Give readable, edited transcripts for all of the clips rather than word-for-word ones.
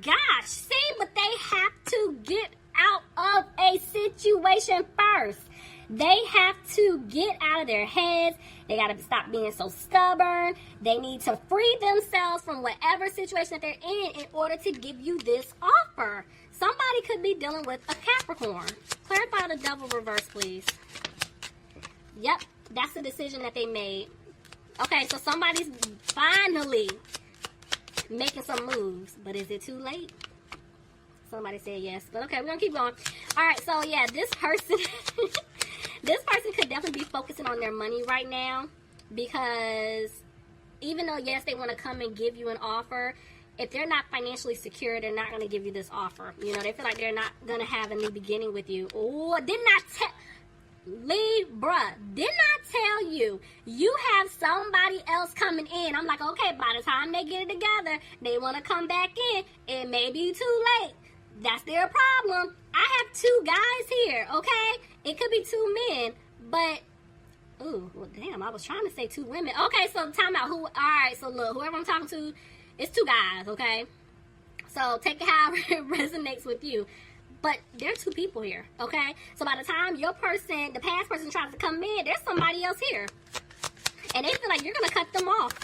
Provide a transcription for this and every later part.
gosh. See, but they have to get out of a situation first. They have to get out of their heads. They got to stop being so stubborn. They need to free themselves from whatever situation that they're in order to give you this offer. Somebody could be dealing with a Capricorn. Clarify the Devil reverse, please. Yep, that's the decision that they made. Okay, so somebody's finally making some moves. But is it too late? Somebody said yes. But okay, we're going to keep going. All right, so yeah, this person... This person could definitely be focusing on their money right now, because even though, yes, they want to come and give you an offer, if they're not financially secure, they're not going to give you this offer. You know, they feel like they're not going to have a new beginning with you. Oh, Libra, didn't I tell you, you have somebody else coming in? I'm like, okay, by the time they get it together, they want to come back in. It may be too late. That's their problem. I have two guys here, okay? It could be two men, but, ooh, well, damn, I was trying to say two women. Okay, so time out. All right, so look, whoever I'm talking to, it's two guys, okay? So take it however it resonates with you. But there are two people here, okay? So by the time your person, the past person tries to come in, there's somebody else here. And they feel like you're going to cut them off.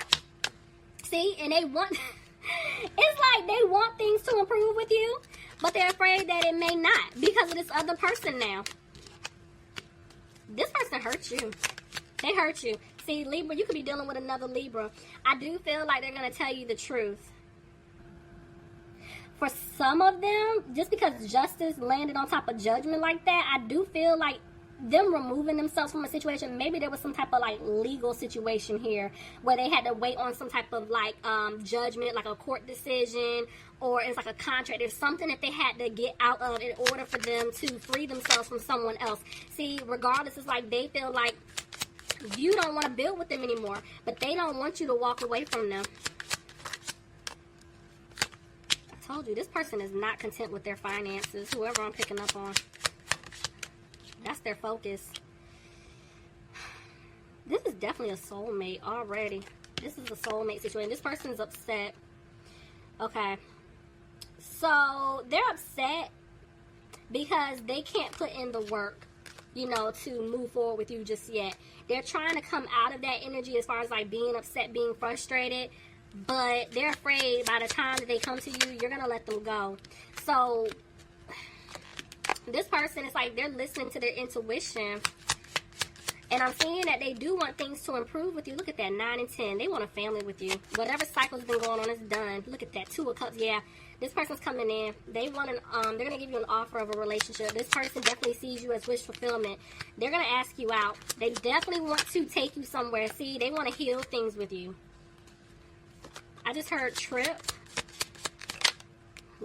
See? And they want, it's like they want things to improve with you, but they're afraid that it may not because of this other person now. This person hurts you. They hurt you. See, Libra, you could be dealing with another Libra. I do feel like they're going to tell you the truth. For some of them, just because justice landed on top of judgment like that, I do feel like them removing themselves from a situation, maybe there was some type of like legal situation here where they had to wait on some type of like judgment, like a court decision, or it's like a contract. There's something that they had to get out of in order for them to free themselves from someone else. See, regardless, it's like they feel like you don't want to build with them anymore, but they don't want you to walk away from them. I told you, this person is not content with their finances, whoever I'm picking up on. That's their focus. This is definitely a soulmate already. This is a soulmate situation. This person's upset. Okay. So, they're upset because they can't put in the work, you know, to move forward with you just yet. They're trying to come out of that energy as far as like being upset, being frustrated. But they're afraid by the time that they come to you, you're going to let them go. So, this person is like they're listening to their intuition. And I'm seeing that they do want things to improve with you. Look at that, 9 and 10. They want a family with you. Whatever cycle's been going on is done. Look at that, 2 of Cups. Yeah, this person's coming in. They want they're going to give you an offer of a relationship. This person definitely sees you as wish fulfillment. They're going to ask you out. They definitely want to take you somewhere. See, they want to heal things with you. I just heard trip.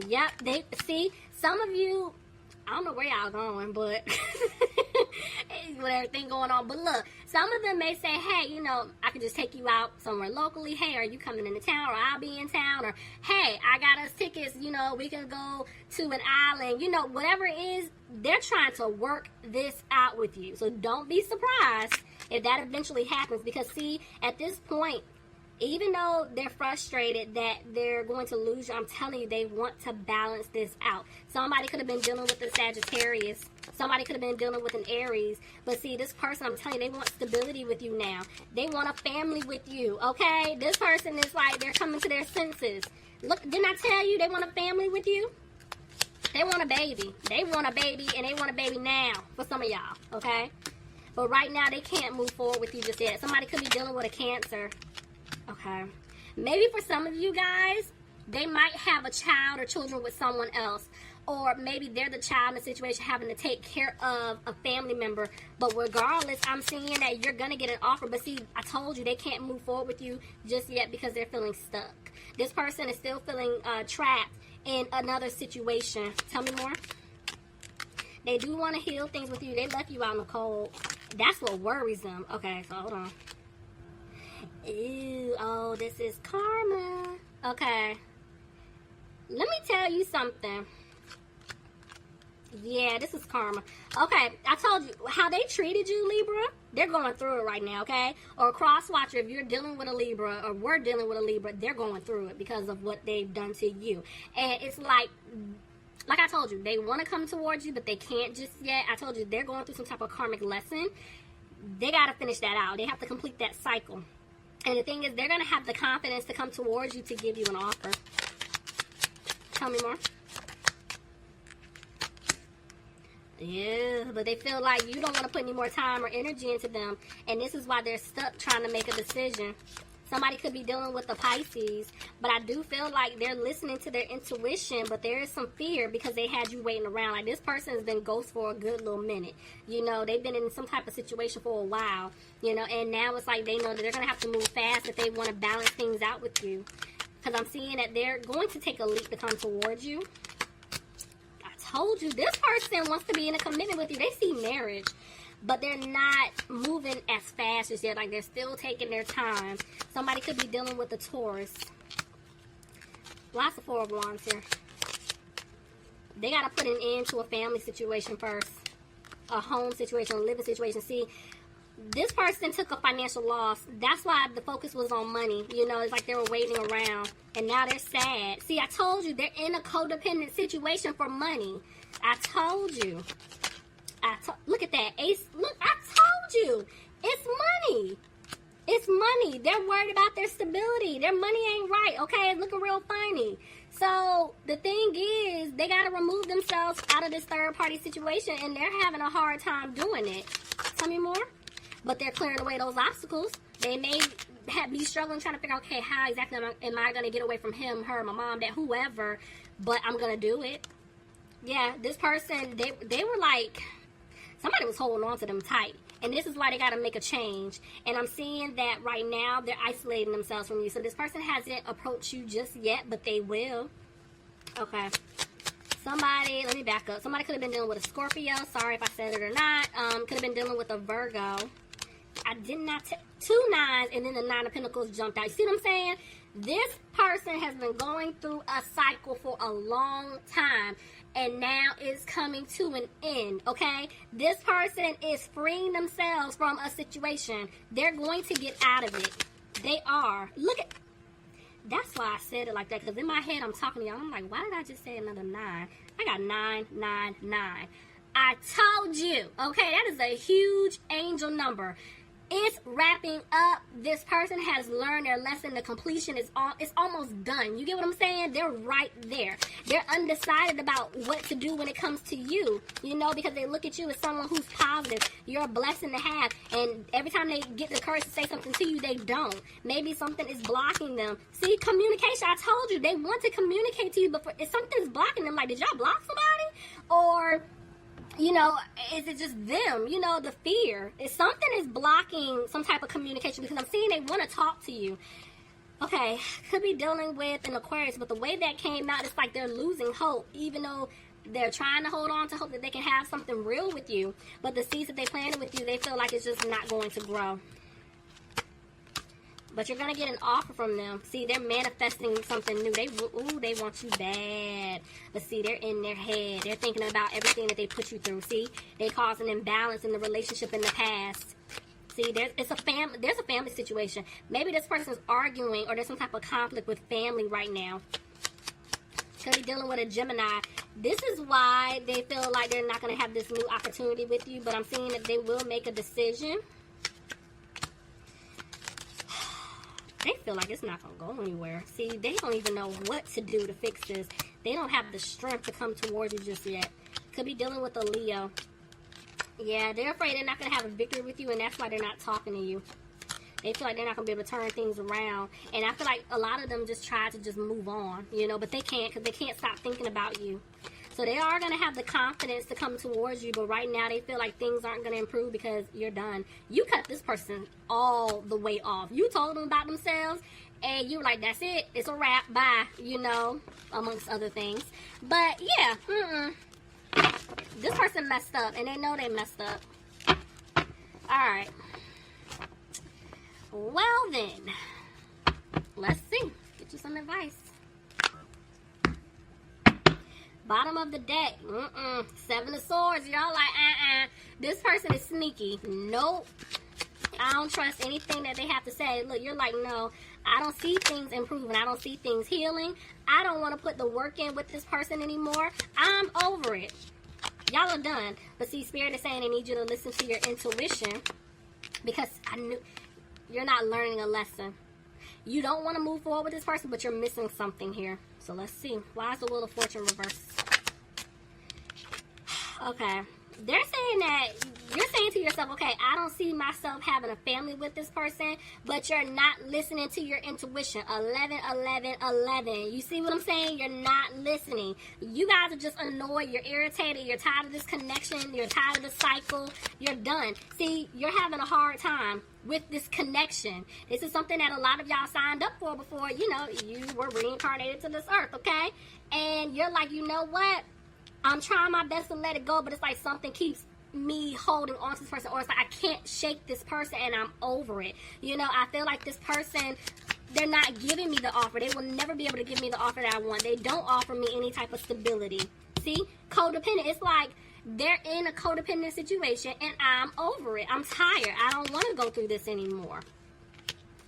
Yep, they see some of you. I don't know where y'all going, but with everything going on. But look, some of them may say, hey, you know, I could just take you out somewhere locally. Hey, are you coming into town? Or I'll be in town. Or, hey, I got us tickets. You know, we can go to an island. You know, whatever it is, they're trying to work this out with you. So don't be surprised if that eventually happens. Because, see, at this point, even though they're frustrated that they're going to lose you, I'm telling you, they want to balance this out. Somebody could have been dealing with a Sagittarius. Somebody could have been dealing with an Aries. But see, this person, I'm telling you, they want stability with you now. They want a family with you, okay? This person is like, they're coming to their senses. Look, didn't I tell you they want a family with you? They want a baby. They want a baby, and they want a baby now for some of y'all, okay? But right now, they can't move forward with you just yet. Somebody could be dealing with a Cancer. Okay, maybe for some of you guys, they might have a child or children with someone else. Or maybe they're the child in the situation having to take care of a family member. But regardless, I'm seeing that you're going to get an offer. But see, I told you they can't move forward with you just yet because they're feeling stuck. This person is still feeling trapped in another situation. Tell me more. They do want to heal things with you. They left you out in the cold. That's what worries them. Okay, so hold on. Ew, oh, this is karma. Okay. Let me tell you something. Yeah, this is karma. Okay, I told you how they treated you, Libra. They're going through it right now, okay? Or cross watcher, if you're dealing with a Libra or we're dealing with a Libra, they're going through it because of what they've done to you. And it's like I told you, they want to come towards you, but they can't just yet. I told you they're going through some type of karmic lesson. They got to finish that out. They have to complete that cycle. And the thing is, they're going to have the confidence to come towards you to give you an offer. Tell me more. Yeah, but they feel like you don't want to put any more time or energy into them. And this is why they're stuck trying to make a decision. Somebody could be dealing with the Pisces, but I do feel like they're listening to their intuition, but there is some fear because they had you waiting around. Like, this person has been ghost for a good little minute. You know, they've been in some type of situation for a while, you know, and now it's like they know that they're going to have to move fast if they want to balance things out with you. Because I'm seeing that they're going to take a leap to come towards you. Told you, this person wants to be in a commitment with you. They see marriage, but they're not moving as fast as yet. Like, they're still taking their time. Somebody could be dealing with a Taurus. Lots of Four of Wands here. They got to put an end to a family situation first. A home situation, a living situation. See, this person took a financial loss. That's why the focus was on money. You know, it's like they were waiting around. And now they're sad. See, I told you, they're in a codependent situation for money. I told you. Look at that. Ace. Look, I told you. It's money. It's money. They're worried about their stability. Their money ain't right, okay? It's looking real funny. So, the thing is, they got to remove themselves out of this third-party situation, and they're having a hard time doing it. Tell me more. But they're clearing away those obstacles. They may be struggling trying to figure out, okay, how exactly am I going to get away from him, her, my mom, dad, whoever, but I'm going to do it. Yeah, this person, they were like, somebody was holding on to them tight. And this is why they got to make a change. And I'm seeing that right now, they're isolating themselves from you. So this person hasn't approached you just yet, but they will. Okay. Somebody, let me back up. Somebody could have been dealing with a Scorpio. Sorry if I said it or not. Could have been dealing with a Virgo. I did not two nines, and then the Nine of Pentacles jumped out. You see what I'm saying? This person has been going through a cycle for a long time, and now it's coming to an end, okay? This person is freeing themselves from a situation. They're going to get out of it. They are. Look at, that's why I said it like that, because in my head I'm talking to y'all. I'm like, why did I just say another 9? I got 999. I told you, okay? That is a huge angel number. It's wrapping up. This person has learned their lesson. The completion is it's almost done. You get what I'm saying? They're right there. They're undecided about what to do when it comes to you, you know, because they look at you as someone who's positive. You're a blessing to have, and every time they get the courage to say something to you, they don't. Maybe something is blocking them. See, communication, I told you, they want to communicate to you, but if something's blocking them, like, did y'all block somebody? Or, you know, is it just them? You know, the fear. If something is blocking some type of communication, because I'm seeing they want to talk to you. Okay, could be dealing with an Aquarius, but the way that came out, it's like they're losing hope, even though they're trying to hold on to hope that they can have something real with you. But the seeds that they planted with you, they feel like it's just not going to grow. But you're going to get an offer from them. See, they're manifesting something new. They want you bad. But see, they're in their head. They're thinking about everything that they put you through. See, they caused an imbalance in the relationship in the past. See, there's a family situation. Maybe this person's arguing, or there's some type of conflict with family right now. Could be dealing with a Gemini. This is why they feel like they're not going to have this new opportunity with you. But I'm seeing that they will make a decision. They feel like it's not going to go anywhere. See, they don't even know what to do to fix this. They don't have the strength to come towards you just yet. Could be dealing with a Leo. Yeah, they're afraid they're not going to have a victory with you, and that's why they're not talking to you. They feel like they're not going to be able to turn things around. And I feel like a lot of them just try to just move on, you know, but they can't, because they can't stop thinking about you. So they are going to have the confidence to come towards you, but right now they feel like things aren't going to improve because you're done. You cut this person all the way off. You told them about themselves, and you were like, that's it. It's a wrap. Bye. You know, amongst other things. But, yeah. This person messed up, and they know they messed up. Alright. Well, then. Let's see. Get you some advice. Bottom of the deck. Seven of Swords. Y'all like, this person is sneaky. Nope. I don't trust anything that they have to say. Look, you're like, no, I don't see things improving. I don't see things healing. I don't want to put the work in with this person anymore. I'm over it. Y'all are done. But see, Spirit is saying they need you to listen to your intuition, because I knew you're not learning a lesson. You don't want to move forward with this person, but you're missing something here. So let's see. Why is the Wheel of Fortune reversed? Okay. They're saying that you're saying to yourself, okay, I don't see myself having a family with this person, but you're not listening to your intuition. 11, 11, 11. You see what I'm saying? You're not listening. You guys are just annoyed. You're irritated. You're tired of this connection. You're tired of the cycle. You're done. See, you're having a hard time with this connection. This is something that a lot of y'all signed up for before, you know, you were reincarnated to this earth, okay? And you're like, you know what? I'm trying my best to let it go, but it's like something keeps me holding on to this person, or it's like I can't shake this person and I'm over it. You know, I feel like this person, they're not giving me the offer. They will never be able to give me the offer that I want. They don't offer me any type of stability. See? Codependent. It's like they're in a codependent situation and I'm over it. I'm tired. I don't want to go through this anymore.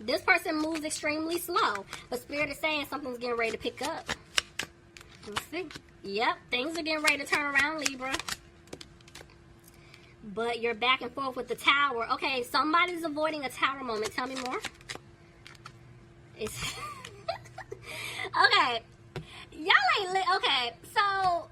This person moves extremely slow, but Spirit is saying something's getting ready to pick up. Let's see. Yep, things are getting ready to turn around, Libra. But you're back and forth with the Tower. Okay, somebody's avoiding a Tower moment. Tell me more. It's okay. Y'all ain't okay, so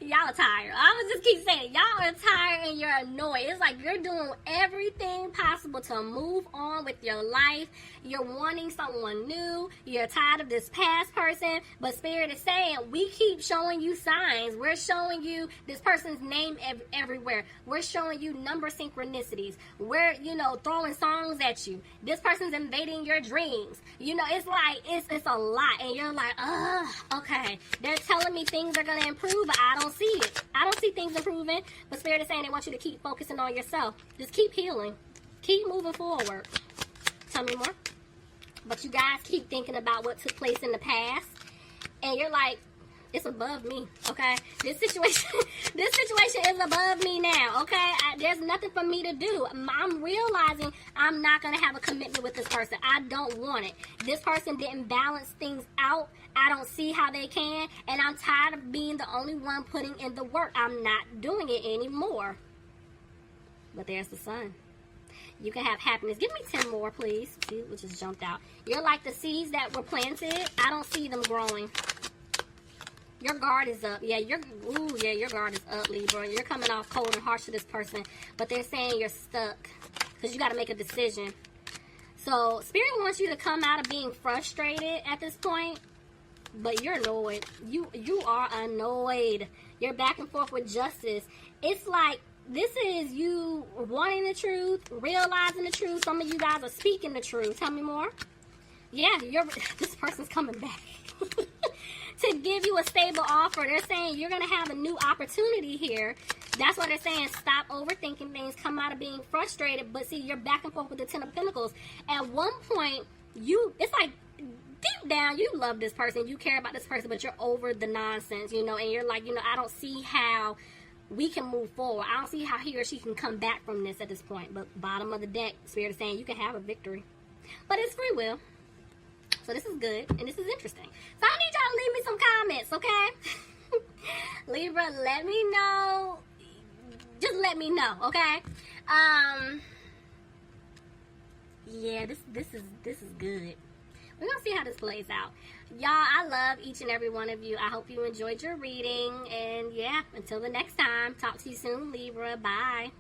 y'all are tired. I would just keep saying it. Y'all are tired and you're annoyed. It's like you're doing everything possible to move on with your life. You're wanting someone new. You're tired of this past person. But Spirit is saying, we keep showing you signs. We're showing you this person's name everywhere. We're showing you number synchronicities. We're, you know, throwing songs at you. This person's invading your dreams. You know, it's like, it's a lot. And you're like, okay. They're telling me things are going to improve, but I don't see it. I don't see things improving. But Spirit is saying they want you to keep focusing on yourself. Just keep healing. Keep moving forward. Tell me more. But you guys keep thinking about what took place in the past. And you're like, it's above me, okay? This situation is above me now, okay? There's nothing for me to do. I'm realizing I'm not going to have a commitment with this person. I don't want it. This person didn't balance things out. I don't see how they can. And I'm tired of being the only one putting in the work. I'm not doing it anymore. But there's the Sun. You can have happiness. Give me 10 more, please. See, which just jumped out. You're like the seeds that were planted. I don't see them growing. Your guard is up. Yeah, your guard is up, Libra. You're coming off cold and harsh to this person. But they're saying you're stuck. Because you got to make a decision. So, Spirit wants you to come out of being frustrated at this point. But you're annoyed. You are annoyed. You're back and forth with Justice. It's like, this is you wanting the truth, realizing the truth. Some of you guys are speaking the truth. Tell me more. Yeah, this person's coming back to give you a stable offer. They're saying you're going to have a new opportunity here. That's why they're saying stop overthinking things, come out of being frustrated. But see, you're back and forth with the Ten of Pentacles. At one point, it's like deep down, you love this person, you care about this person, but you're over the nonsense, you know, and you're like, you know, I don't see how we can move forward. I don't see how he or she can come back from this at this point. But bottom of the deck, Spirit is saying you can have a victory. But it's free will. So this is good. And this is interesting. So I need y'all to leave me some comments, okay? Libra, let me know. Just let me know, okay? Yeah, this is good. We're going to see how this plays out. Y'all, I love each and every one of you. I hope you enjoyed your reading. And yeah, until the next time, talk to you soon, Libra. Bye.